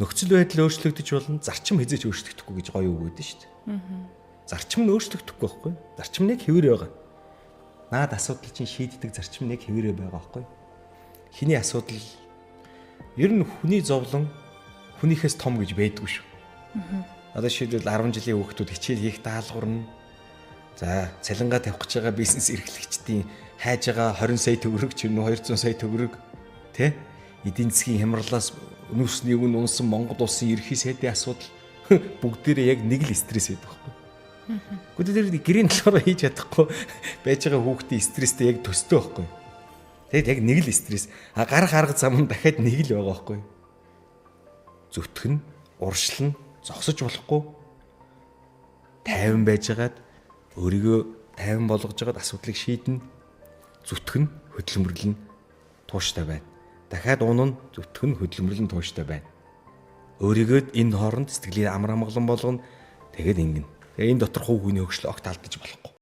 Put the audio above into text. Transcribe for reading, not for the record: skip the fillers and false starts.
нөхцөл байдал өөрчлөгдөж болно, зарчим хязгаарч өөрчлөгдөхгүй гэж гоё үг өгдөн шүү дээ. Зарчим нь өөрчлөгдөхгүй байхгүй. Зарчим нэг хэвээр байгаа. Наад асуудал чинь шийддэг зарчим нэг хэвээрээ байгаа байхгүй. Хиний асуудал ер нь хүний зовлон хүнийхээс том гэж байдгүй шүү. Одоо шийдвэл 10 жилийн хүүхдүүд хичээл хийх даалгавар нь за цалингаа тавих гэж байгаа бизнес эрхлэгчдийн хайж байгаа 20 сая төгрөг ч юм уу 200 сая төгрөг тэ эдийн засгийн хямралаас өнөөсний өмнө унсан Монгол улсын ерхий сайдын асуудал бүгдээрээ яг нэг л стресс байдаг байхгүй. Гэхдээ тэр гэрийн талаараа хийж чадахгүй байж байгаа хүүхдийн стресстэй яг төстэй байхгүй. Тэгэд яг нэг л стресс. Гарах арга зам нь дахиад нэг л байгаа байхгүй. Зүтгэн, уршилна, зогсож болохгүй. Тайван байжгаад өөрийгөө тайван болгож байгаад асуудлыг шийднэ. Зүтгэн, хөдөлмөрлөн, тууштай байна. Дахиад унана, зүтгэн, хөдөлмөрлөн, тууштай байна. Өөрийгөө энэ хооронд сэтгэлийн амар амгалан болгоно. Тэгээд ингэнэ. Тэгээ энэ дотор хувь хүний хөгжил огт алдаж болохгүй.